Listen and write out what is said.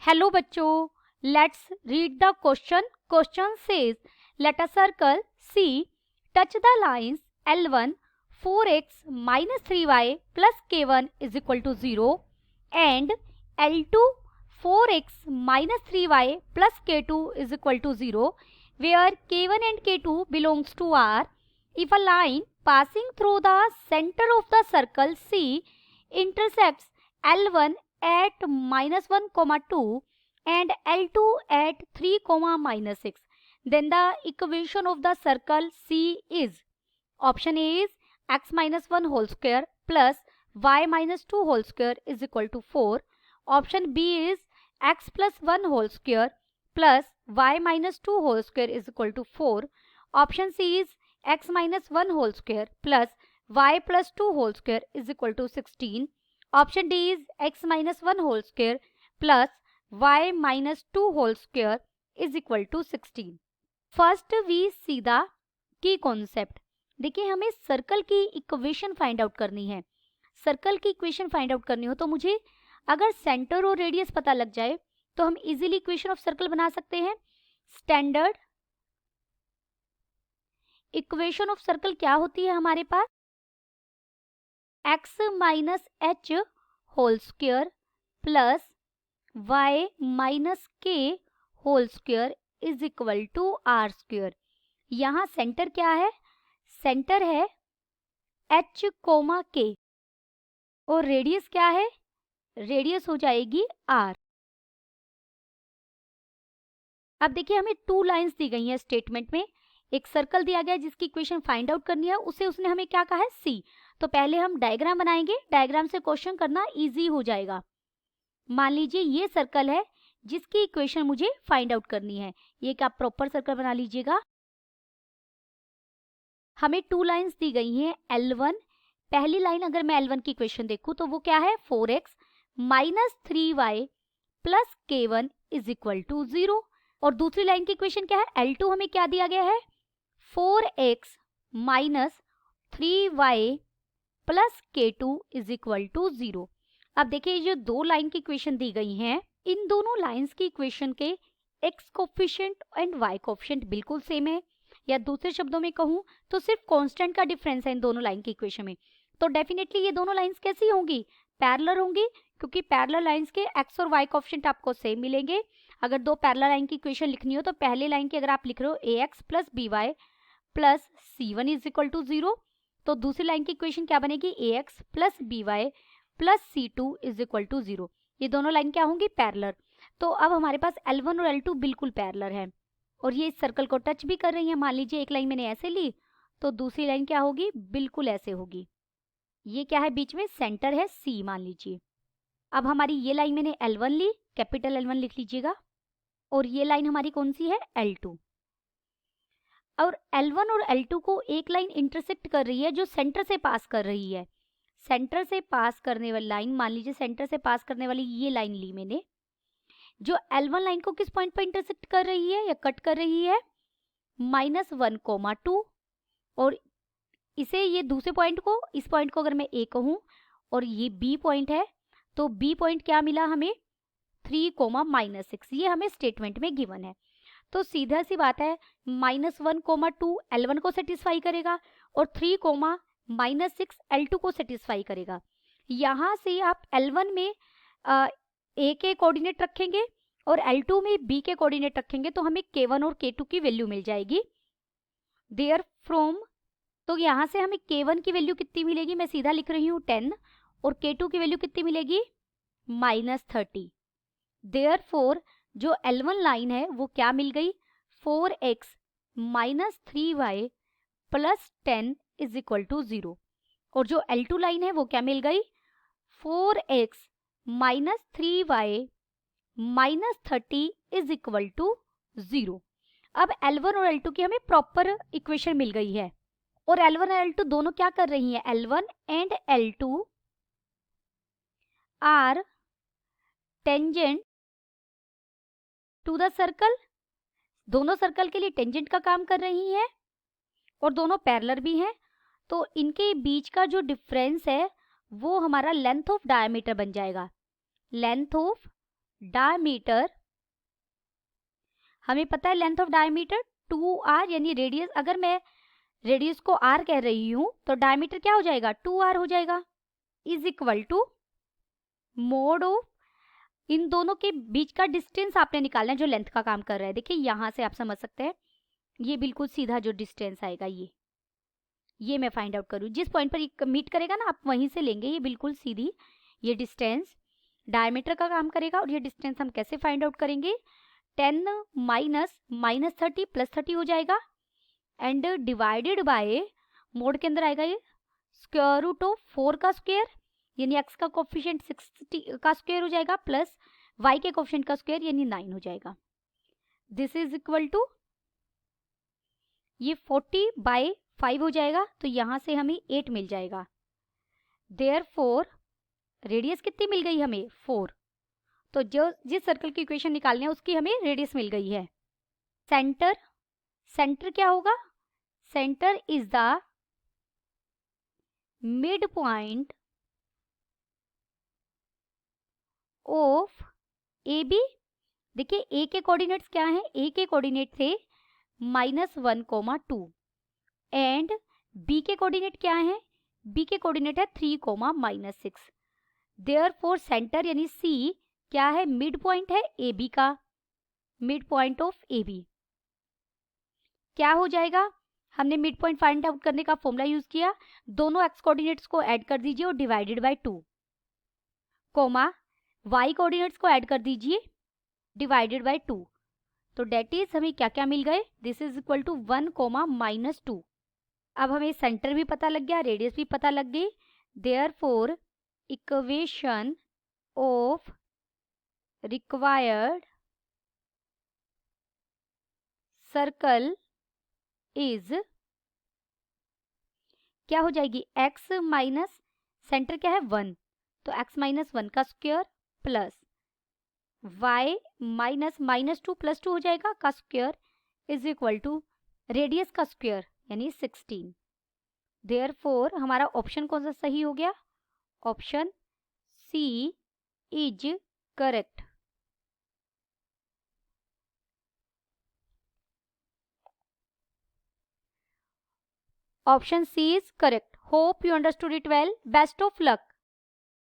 Hello बच्चों, let's read the question. Question says late a circle C touch the lines L1 4x minus 3y plus k1 is equal to 0 and L2 4x minus 3y plus k2 is equal to 0 where k1 and k2 belongs to R. If a line passing through the center of the circle C intersects L1 at minus 1 comma 2 and L2 at 3 comma minus 6, then the equation of the circle C is. Option A is x minus 1 whole square plus y minus 2 whole square is equal to 4. Option B is x plus 1 whole square plus y minus 2 whole square is equal to 4. Option C is x minus 1 whole square plus y plus 2 whole square is equal to 16. Option D is x minus 1 whole square plus y minus 2 whole square is equal to 16. First we see the key concept. देखिए, हमें circle की equation find out करनी है. Circle की equation find out करनी हो तो मुझे अगर सेंटर और रेडियस पता लग जाए तो हम इजीली इक्वेशन ऑफ सर्कल बना सकते हैं. स्टैंडर्ड इक्वेशन ऑफ सर्कल क्या होती है हमारे पास? x minus h whole square plus y minus k whole square is equal to r square. यहाँ सेंटर क्या है? सेंटर है h कोमा k और रेडियस क्या है? रेडियस हो जाएगी r. अब देखिए, हमें टू लाइंस दी गई हैं स्टेटमेंट में. एक सर्कल दिया गया है जिसकी इक्वेशन फाइंड आउट करनी है, उसे उसने हमें क्या कहा है? C. तो पहले हम डायग्राम बनाएंगे, डायग्राम से क्वेश्चन करना इजी हो जाएगा. मान लीजिए ये सर्कल है जिसकी इक्वेशन मुझे फाइंड आउट करनी है. ये एक आप प्रॉपर सर्कल बना लीजिएगा. हमें टू लाइंस दी गई हैं L1. पहली लाइन अगर मैं L1 की इक्वेशन देखूं तो वो क्या है? 4x minus 3y plus k1 is equal to 0. और दूसरी लाइन की इक्वेशन क्या है? L2 हमें क्या दिया गया है? 4x minus 3y plus k2 is equal to 0. अब देखिए, ये जो दो लाइन की इक्वेशन दी गई हैं, इन दोनों लाइंस की इक्वेशन के x coefficient and y coefficient बिल्कुल सेम है. या दूसरे शब्दों में कहूं तो सिर्फ कांस्टेंट का डिफरेंस है इन दोनों लाइन की इक्वेशन में. तो डेफिनेटली ये दोनों लाइंस कैसी होंगी? पैरेलल होंगी, क्योंकि पैरेलल लाइंस के x और y कोफिशिएंट आपको सेम मिलेंगे. अगर दो पैरेलल लाइन की इक्वेशन लिखनी हो तो पहले लाइन की अगर आप लिख रहे हो ax plus by plus c1 is equal to 0, तो दूसरी लाइन की इक्वेशन क्या बनेगी? ax plus by plus c2 is equal to 0. ये दोनों लाइन क्या होंगी? पैरेलल. तो अब हमारे पास L1 और L2 बिल्कुल पैरेलल है और ये इस सर्कल को टच भी कर रही है. मान लीजिए एक लाइन मैंने ऐसे ली तो दूसरी लाइन क्या होगी? बिल्कुल ऐसे होगी. ये क्या है बीच में? सेंटर है C मान लीजिए. अब हमारी ये लाइन मैंने L1 ली, कैपिटल L1 लिख लीजिएगा, और ये लाइन हमारी कौन सी है? L2. और L1 और L2 को एक लाइन इंटरसेक्ट कर रही है जो सेंटर से पास कर रही है. सेंटर से पास करने वाली लाइन, मान लीजिए सेंटर से पास करने वाली ये लाइन ली मैंने, जो L1 लाइन को किस पॉइंट पर इंटरसेक्ट कर रही है या कट कर रही है? Minus 1 comma 2. और इसे, ये दूसरे पॉइंट को, इस पॉइंट को अगर मैं A कहूँ और ये B पॉइंट है, तो B पॉइंट क्या मिला हमें? 3 कोमा माइनस 6. ये हमें स्टेटमेंट में गिवन है. तो सीधा सी बात है, माइनस 1 कोमा 2 L1 को सेटिस्फाई करेगा और 3 कोमा माइनस 6 L2 को सेटिस्फाई करेगा. यहाँ से आप L1 में A के कोऑर्डिनेट रखेंगे और L2 में B के कोऑर्डिनेट रखेंगे तो हमें K1 और K2 की वैल्यू मिल जाएगी. देयर फ्रॉम, तो यहाँ से हमें K1 की वैल्यू कितनी मिलेगी? मैं सीधा लिख रही हूँ 10, और K2 की वैल्यू कितनी मिलेगी? माइनस 30. देयरफॉर जो L1 लाइन है वो क्या मिल गई? 4x minus 3y plus 10 is equal to 0. और जो L2 लाइन है वो क्या मिल गई? 4x minus 3y minus 30 is equal to 0. अब L1 और L2 की हमें प्रॉपर इक्वेशन मिल गई है. और L1 और L2 दोनों क्या कर रही हैं? L1 and L2 are tangent to the circle. दोनों सर्कल के लिए टेंजेंट का काम कर रही हैं और दोनों पैरेलल भी हैं. तो इनके बीच का जो डिफरेंस है वो हमारा लेंथ ऑफ डायमीटर बन जाएगा. लेंथ ऑफ डायमीटर, हमें पता है लेंथ ऑफ डायमीटर 2r, यानी रेडियस, अगर मैं रेडियस को r कह रही हूं तो डायमीटर क्या हो जाएगा 2r हो जाएगा, is equal to mod of, इन दोनों के बीच का डिस्टेंस आपने निकालना है जो लेंथ का काम कर रहा है। देखिए यहां से आप समझ सकते हैं, ये बिल्कुल सीधा जो डिस्टेंस आएगा ये मैं फाइंड आउट करूँ, जिस पॉइंट पर ये मीट करेगा ना आप वहीं से लेंगे, ये बिल्कुल सीधी ये डिस्टेंस डायमीटर का काम करेगा। और ये डिस्टेंस हम कैसे फाइंड आउट करेंगे, 10 माइनस -30 +30 हो जाएगा, एंड डिवाइडेड बाय, मोड के अंदर आएगा ये स्क्वायर रूट ऑफ 4 का स्क्वायर, यानी x का कोफिशिएंट 60 का स्क्वायर हो जाएगा, प्लस y के कोफिशिएंट का स्क्वायर यानी 9 हो जाएगा। दिस इज इक्वल टू, ये 40/5 हो जाएगा, तो यहां से हमें 8 मिल जाएगा। देयरफॉर रेडियस कितनी मिल गई हमें 4, तो जो जिस सर्कल की इक्वेशन निकालनी है उसकी हमें रेडियस मिल गई है। सेंटर, सेंटर क्या होगा, centre is the mid point of A B. देखिए ए के कोऑर्डिनेट्स क्या हैं, ए के कोऑर्डिनेट थे -1, 2, एंड बी के कोऑर्डिनेट क्या है, बी के कोऑर्डिनेट है 3, -6। देयरफॉर सेंटर यानी सी क्या है, मिड पॉइंट है ए बी का, mid point of A B क्या हो जाएगा, हमने मिड पॉइंट फाइंड आउट करने का फॉर्मूला यूज किया, दोनों एक्स कोऑर्डिनेट्स को ऐड कर दीजिए और divided by 2, comma Y coordinates को ऐड कर दीजिए डिवाइडेड बाय 2, तो डेट इज हमें क्या क्या मिल गए, दिस इज इक्वल टू 1, -2। अब हमें सेंटर भी पता लग गया, रेडियस भी पता लग गई। Therefore equation of required circle is क्या हो जाएगी, x माइनस सेंटर क्या है 1, तो x -1 का स्क्वायर प्लस y -2 +2 हो जाएगा का square is equal to radius का स्क्वायर यानी 16। देयरफॉर हमारा ऑप्शन कौन सा सही हो गया, option C is correct. Option C is correct. Hope you understood it well. Best of luck.